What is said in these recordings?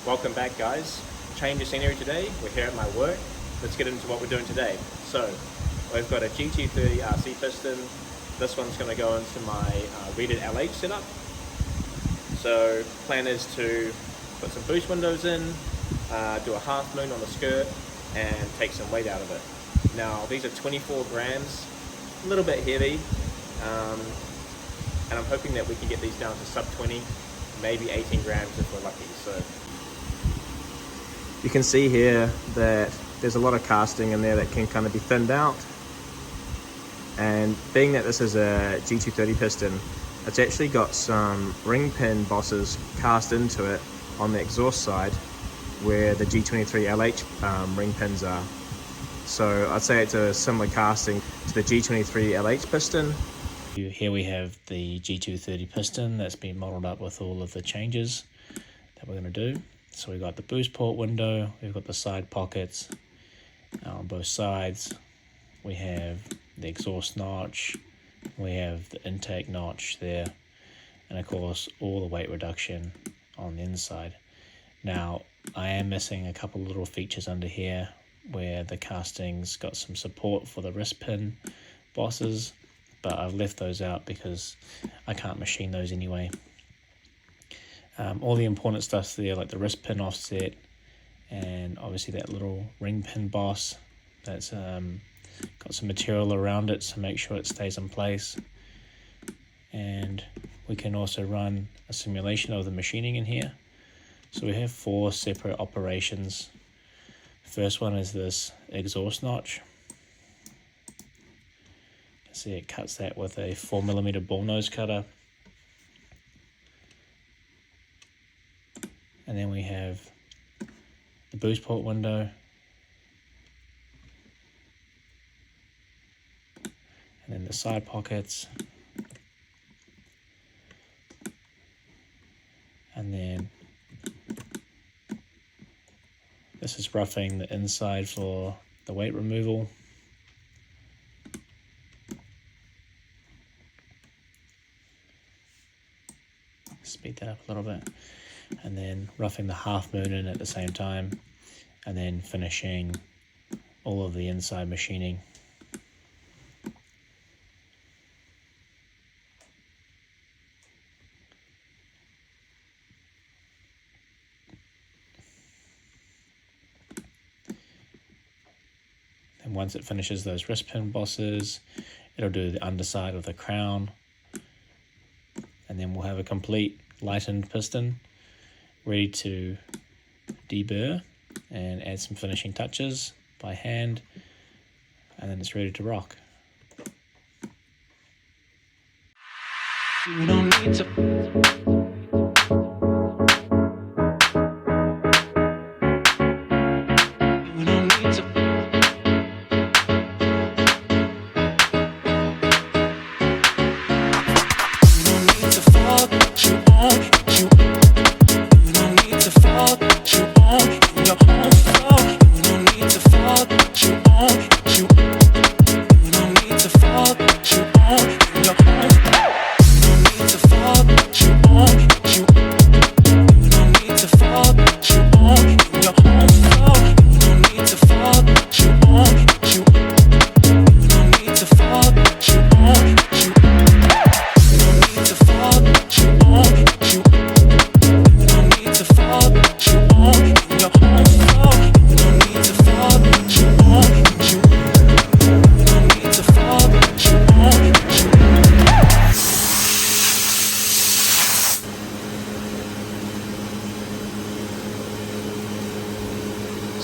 Welcome back, guys. Change of scenery today. We're here at my work. Let's get into what we're doing today. So we've got a G230RC Piston. This one's going to go into my V2 LH setup. So plan is to put some boost windows in, do a half moon on the skirt, and take some weight out of it. Now these are 24 grams, a little bit heavy, and I'm hoping that we can get these down to sub 20, maybe 18 grams if we're lucky. So you can see here that there's a lot of casting in there that can kind of be thinned out. And being that this is a G230 piston, it's actually got some ring pin bosses cast into it on the exhaust side where the G23LH ring pins are. So I'd say it's a similar casting to the G23LH piston. Here we have the G230 piston that's been modeled up with all of the changes that we're going to do. So we've got the boost port window, we've got the side pockets on both sides, we have the exhaust notch, we have the intake notch there, and of course all the weight reduction on the inside. Now I am missing a couple little features under here where the casting's got some support for the wrist pin bosses, but I've left those out because I can't machine those anyway. All the important stuff's there, like the wrist pin offset, and obviously that little ring pin boss that's got some material around it to make sure it stays in place. And we can also run a simulation of the machining in here. So we have 4 separate operations. First one is this exhaust notch. You can see it cuts that with a 4mm ball nose cutter. And then we have the boost port window. And then the side pockets. And then this is roughing the inside for the weight removal. Speed that up a little bit. And then roughing the half moon in at the same time. And then finishing all of the inside machining. And once it finishes those wrist pin bosses, it'll do the underside of the crown, and then we'll have a complete lightened piston ready to deburr and add some finishing touches by hand, and then it's ready to rock. You don't need to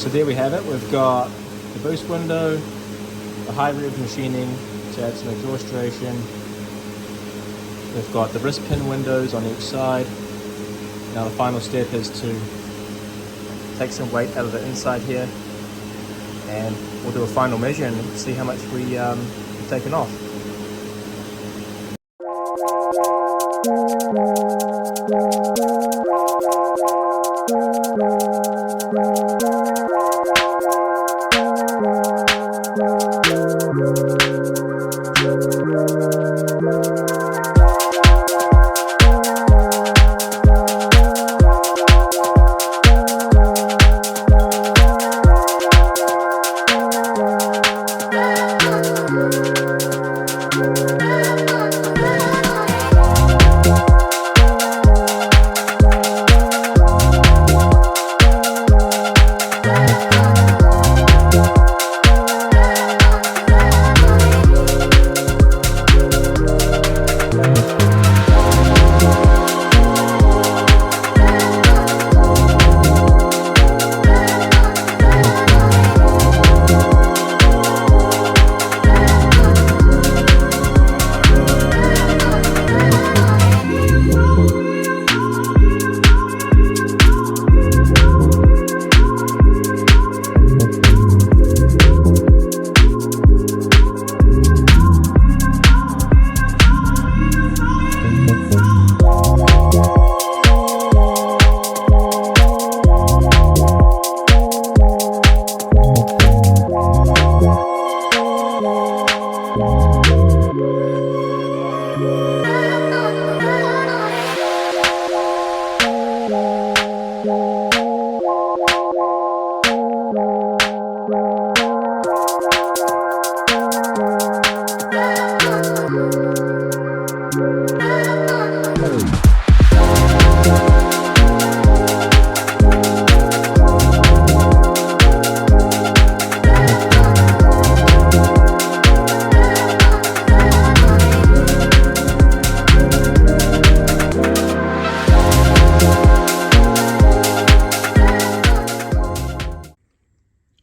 So there we have it. We've got the boost window, the high rev machining to add some exhaust duration. We've got the wrist pin windows on each side. Now the final step is to take some weight out of the inside here, and we'll do a final measure and see how much we've taken off.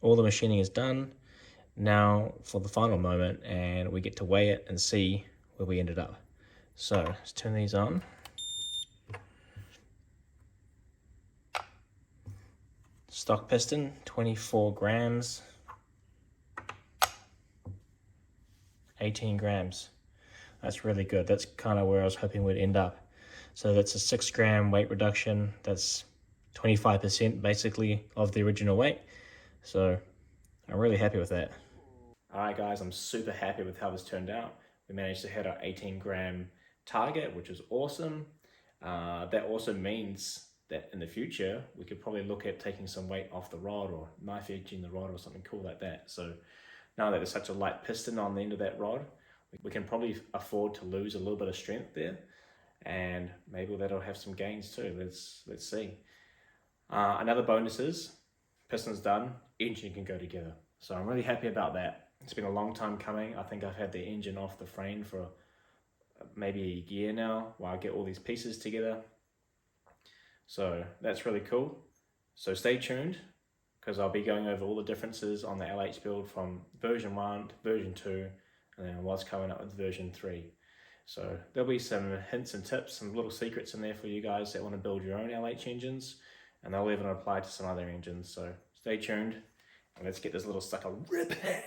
All the machining is done. Now for the final moment, and we get to weigh it and see where we ended up. So let's turn these on. Stock piston, 24 grams, 18 grams. That's really good. That's kind of where I was hoping we'd end up. So that's a 6 gram weight reduction. That's 25% basically of the original weight. So I'm really happy with that. All right, guys, I'm super happy with how this turned out. We managed to hit our 18 gram target, which is awesome. That also means that in the future, we could probably look at taking some weight off the rod or knife edging the rod or something cool like that. So now that there's such a light piston on the end of that rod, we can probably afford to lose a little bit of strength there, and maybe that'll have some gains too. Let's see. Another bonus is piston's done, engine can go together. So I'm really happy about that. It's been a long time coming. I think I've had the engine off the frame for maybe a year now while I get all these pieces together. So that's really cool. So stay tuned, because I'll be going over all the differences on the LH build from version 1 to version 2, and then what's coming up with version 3. So there'll be some hints and tips, some little secrets in there for you guys that want to build your own LH engines, and they'll even apply to some other engines. So stay tuned, and let's get this little sucker ripping.